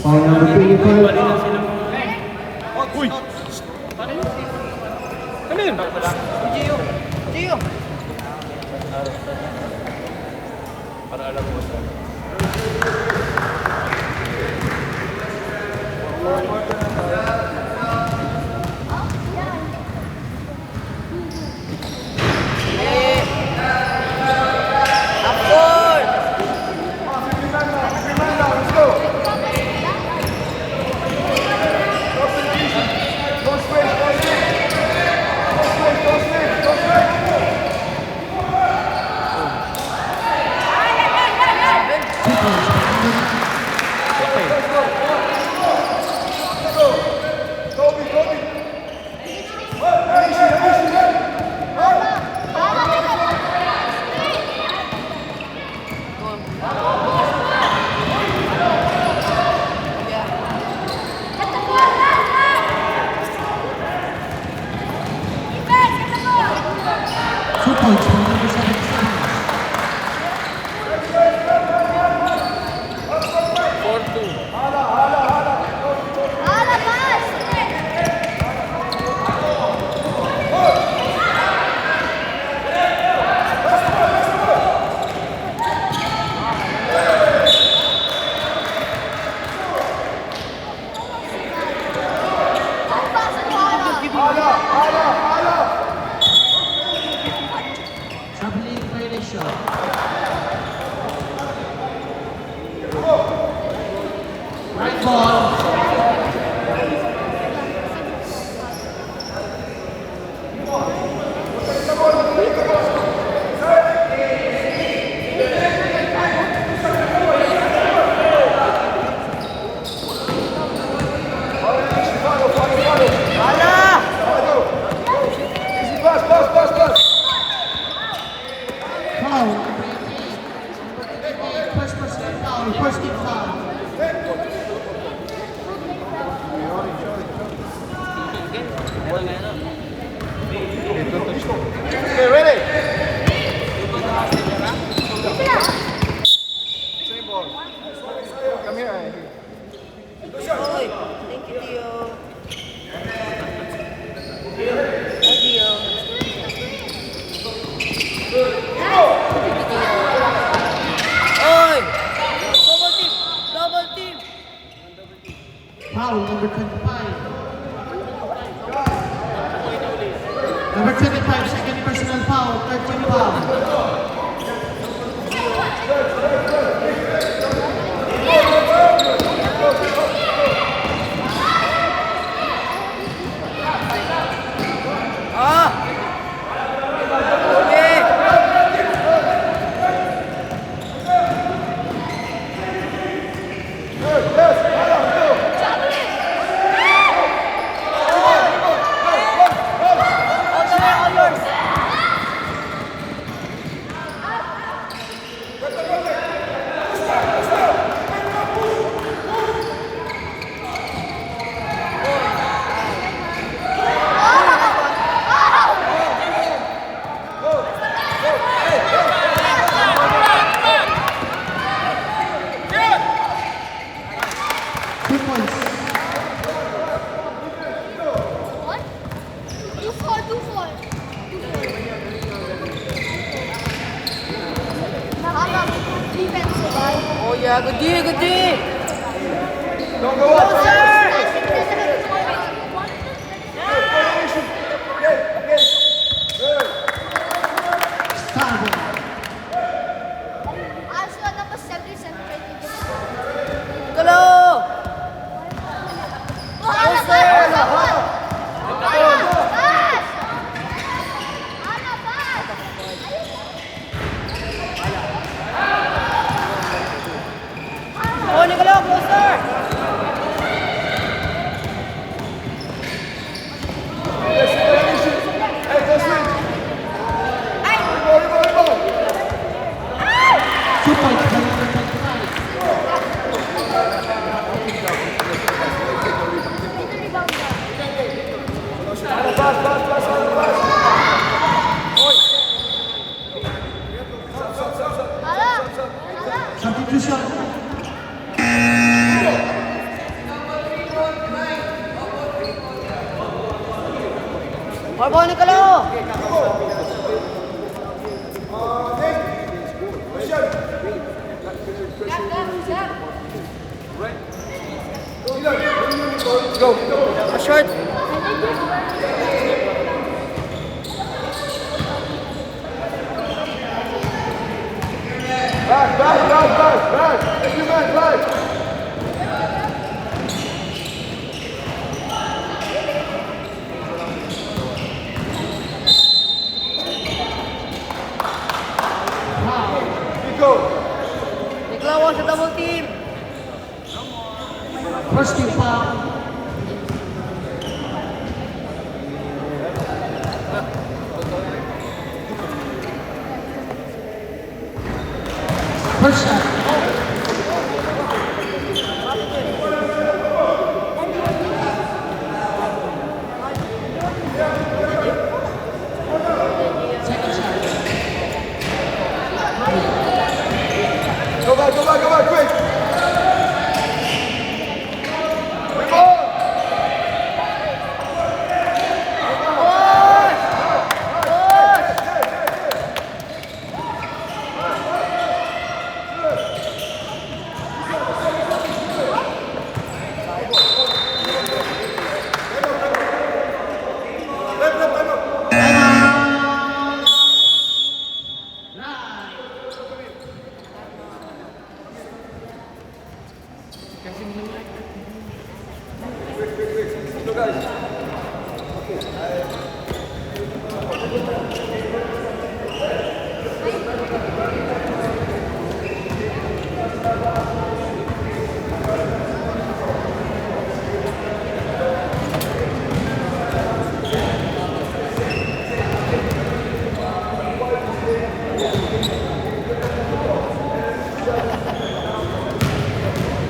Foul number 25. Uy! Ano yun? Gio! Gio! Para alam mo sa... Traveling violation. Right ball. Foul. First personal foul. First team foul. Okay, ready? Same ball. Come here. Oy! Thank you, Gio! Hi, Gio! Oy! Double team! Double team! Foul number 25. Number 25, second personal foul. Third team foul. Ah! Okay! All yours! Oh yeah, good D, good D! Don't go up. Starboard. Hello! Oh, Nicolo, closer! Something Substitution. Marboni ka lang! Go. Short! Back. If you man, back. Nico. Niklaw sa double team! First team foul. First shot. Second shot. Go back, quick. Bring on. So guys.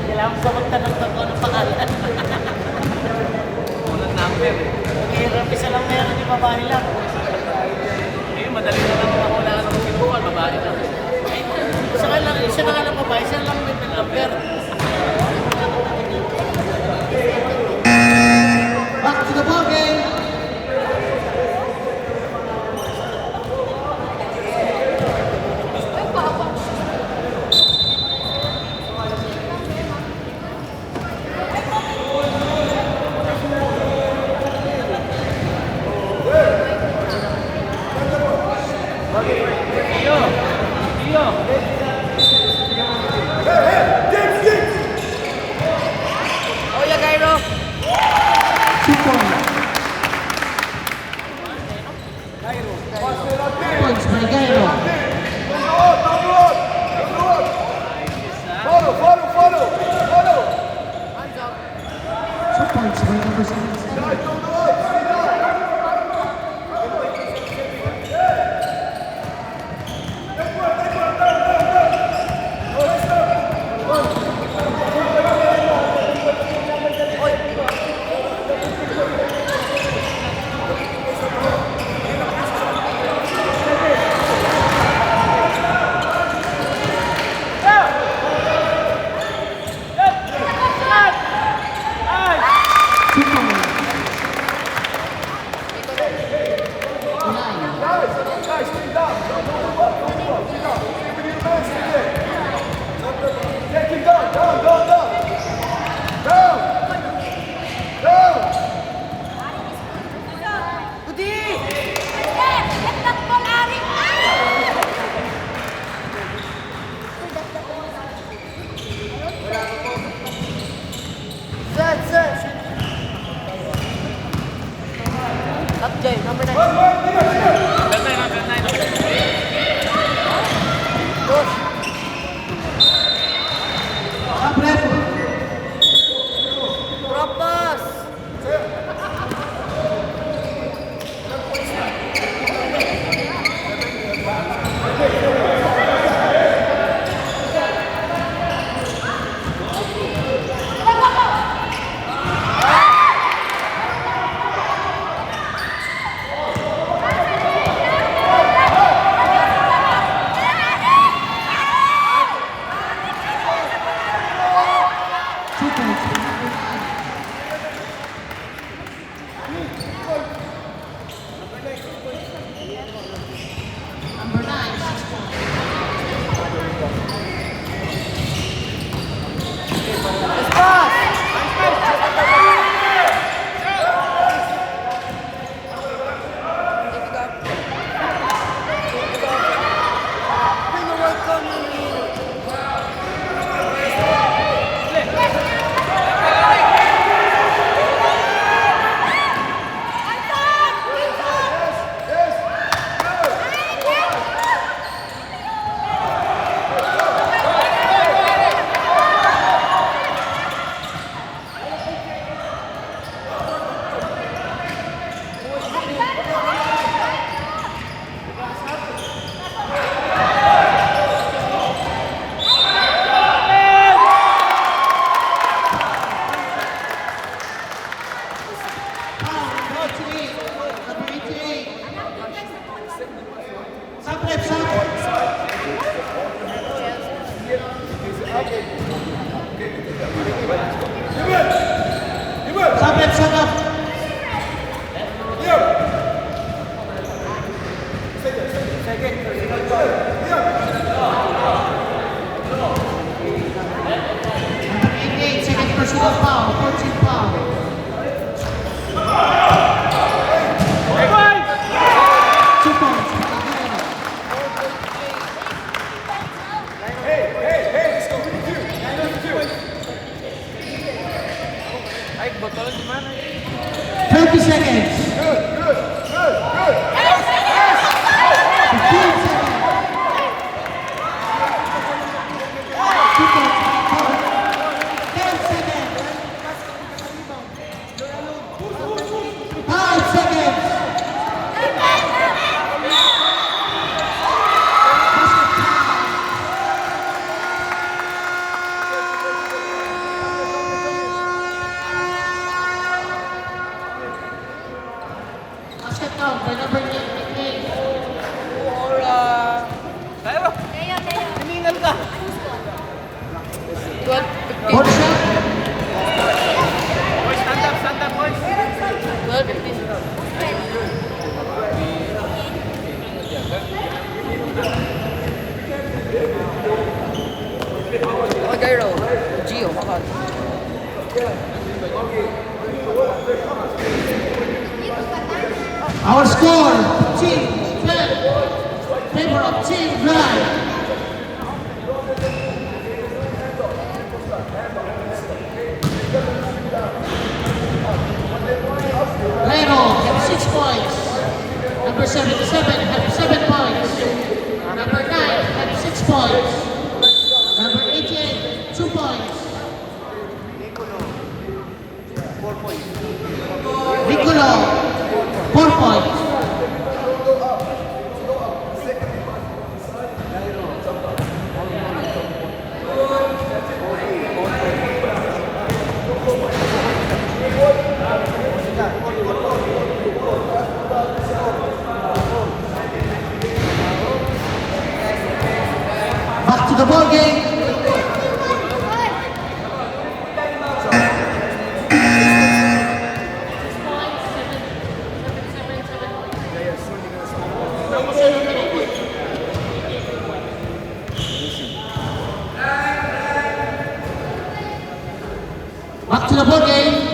Kailangan ko magtanong ko ng pangalan. Walang number eh. Mahirap isa lang meron yung babae lang. Eh, madali na lang wala ka ng kinuha, babae lang. Isa na nga lang babae, isa lang may number. Back to the ball game. Oh, yeah, Cairo! 2 points. 2 points by Gairo. Follow. 2 points by number 7. 30 seconds. Good, good, good, good. 15 seconds. 2 points. 10 seconds. 5 seconds. Basket count by number 8. Tayo! Hiningal ka! 12, Board shot. Boys, stand up, boys! 12, 15. Oh, Gyro. Gio, kakal. Our score, Team 10, favor of Team Drive. Leno have 6 points. Number 77 have 7 points. Number 9 have 6 points. Number 88, 2 points. Nicolo, 4 points. Back to the ball game. Back to the ball game.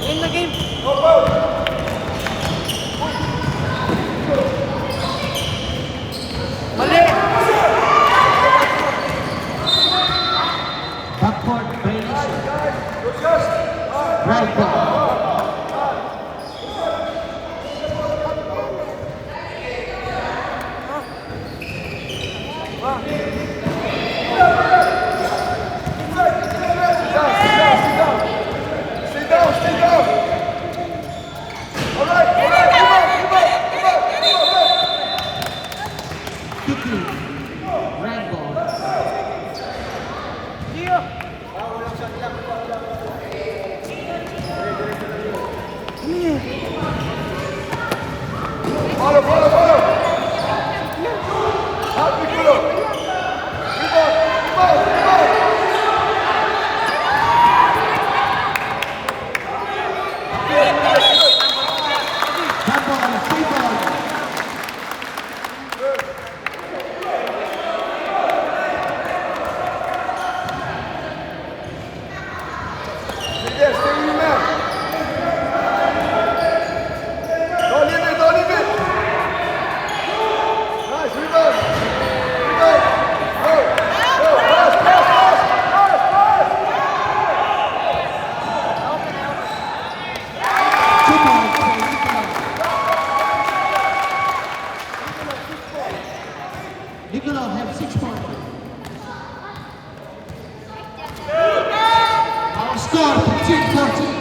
In the game. Mali! Backcourt violation. Right ball. Sit down, sit down. All right, come on, come on, come on, come on. Kiki. Right ball. Follow, follow, follow. Help me, Kulo. Rebound, rebound, rebound. That ball, free ball. Stay there, stay with your man. Don't leave it, don't leave it. Nice, rebound. Rebound. Go, go, pass, pass, pass, pass, pass. 2 points for Nicolo. Nicolo have 6 points. Our score, 15-14.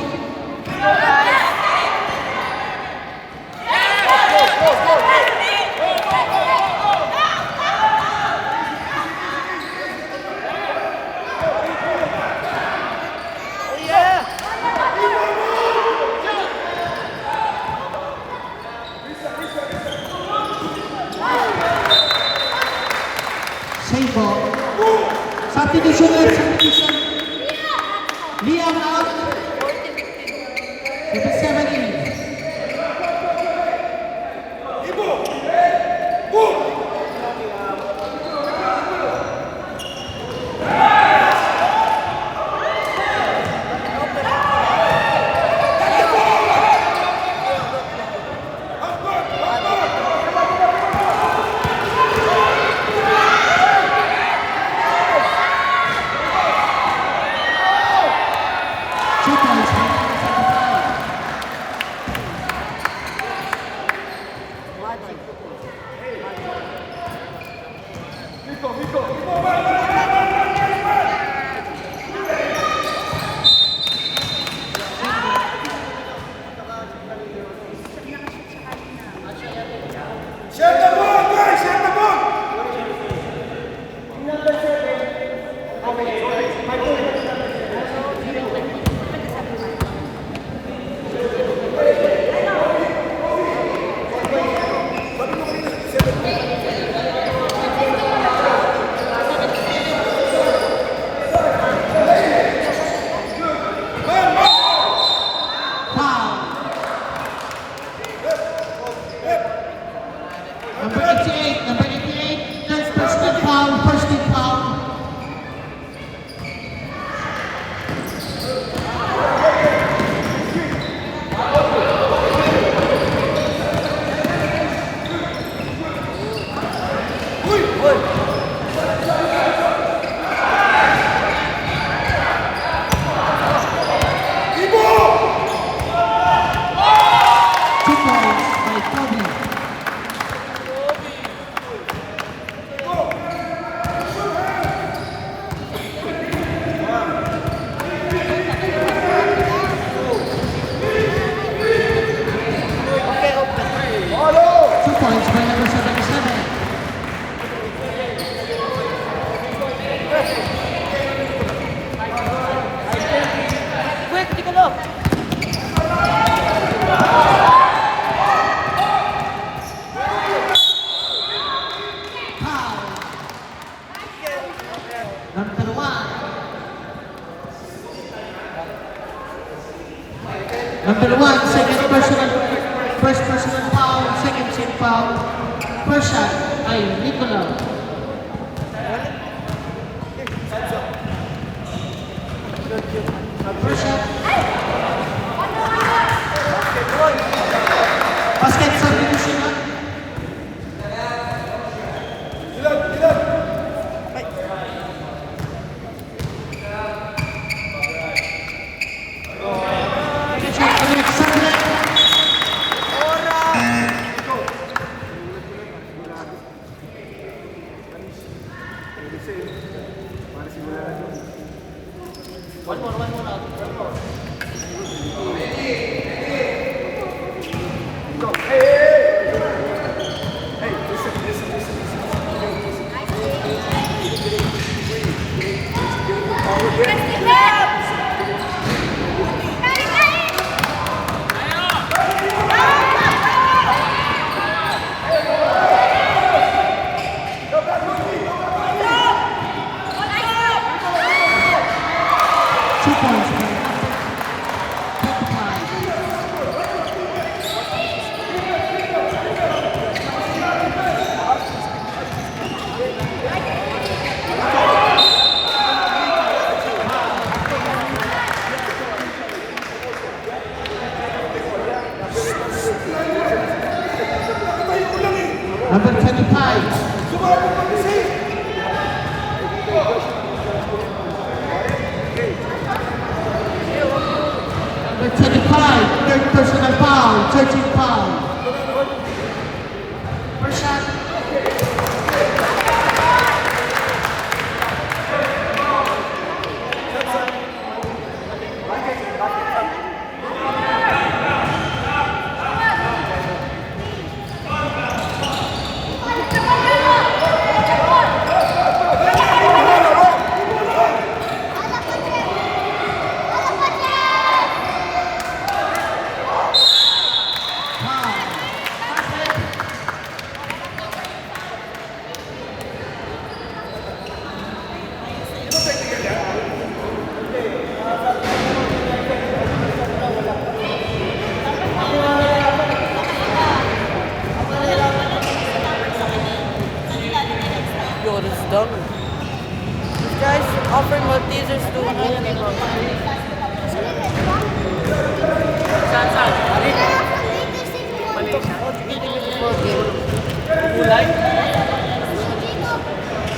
Save ball. Substitution left, substitution. Liam out. Foul. Number 1. Number 1, first personal foul, second team foul. First shot ay Nicolau. First shot. Basket substitution na. Ilan, ilan. Second shot, Alexander. One more. Go. Hey, Number 25. Number 25, third personal foul, 13 foul. First shot. Yo, this is dumb. This guy's offering Maltesers to Saan? Kulay?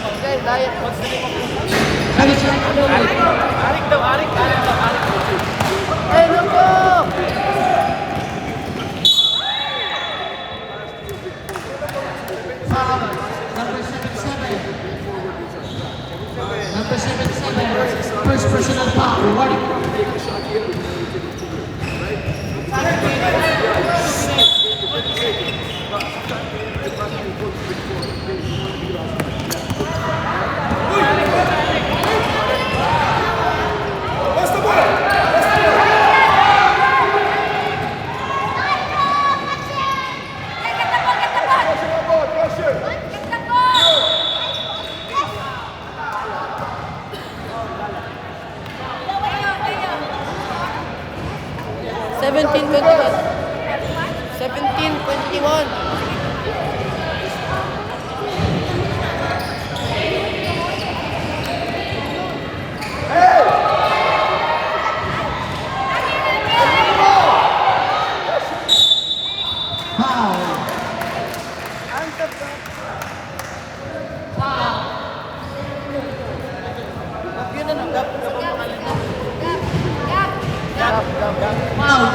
Okay, diet. Second shot. Arik daw. Hey, look! Foul. Number 77. Number 77, first personal foul, warning. What's the ball? Seventeen 21. 17-21. Foul. Foul,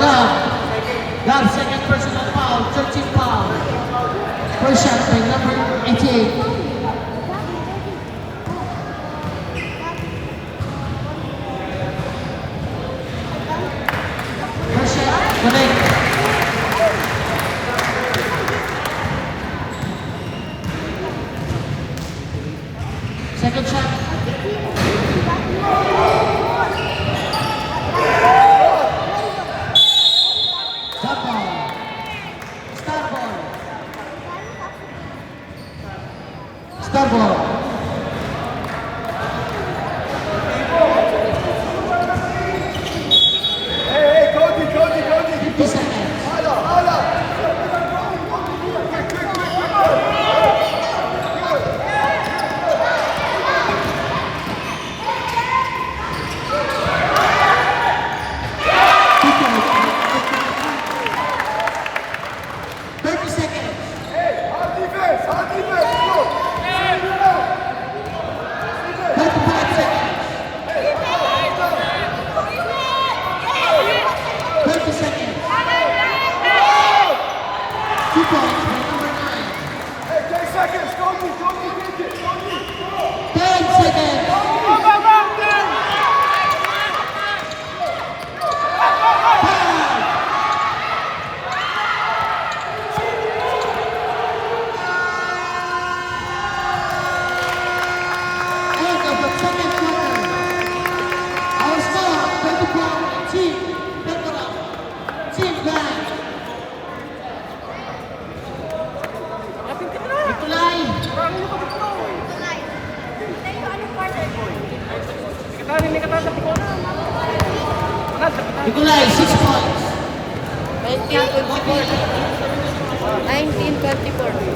Gab, second personal foul, 13 foul. First shot by number 88. First shot, connect. Second shot. Nikolai, 6 points. 1924. 1924.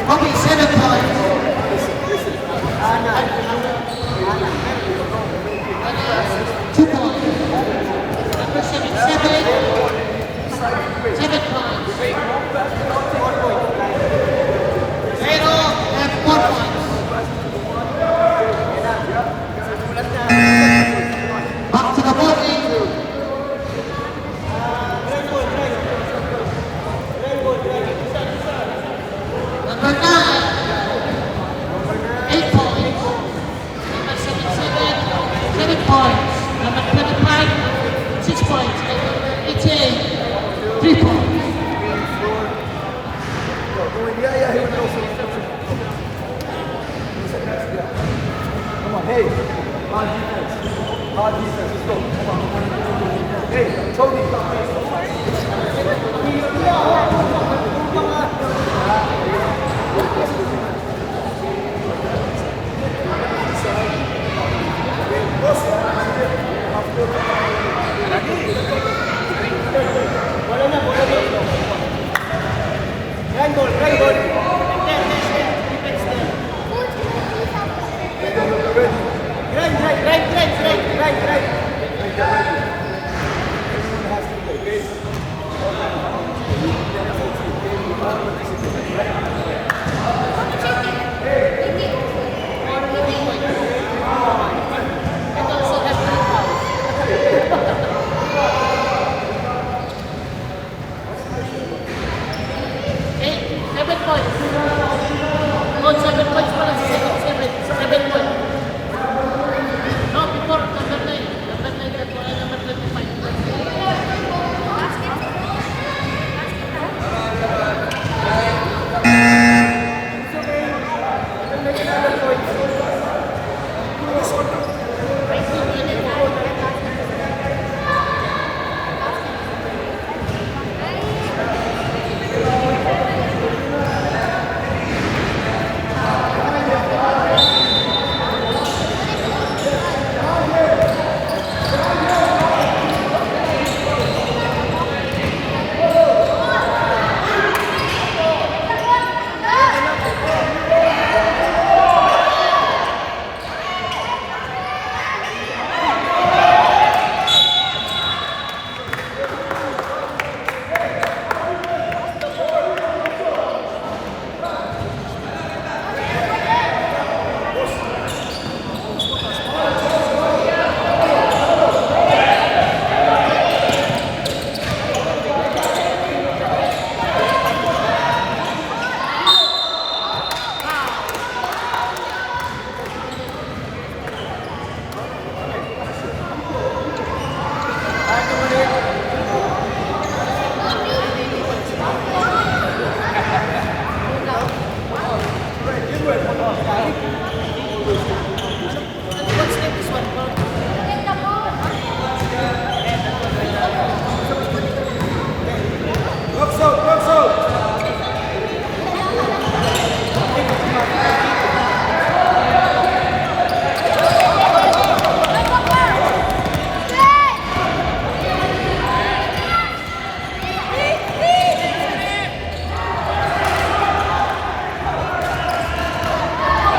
Okay, 7 points. Two points. Number 7, 7 points. Zero and 4 points. Back to the voting. Number 9, 8 points. Number 7, 7 points. Number 25, 6 points. And number 88, 3 points. Yeah, he would also. Come on, hey. Hard defense. Hard defense. Let's go. Come on. Hey, Tony.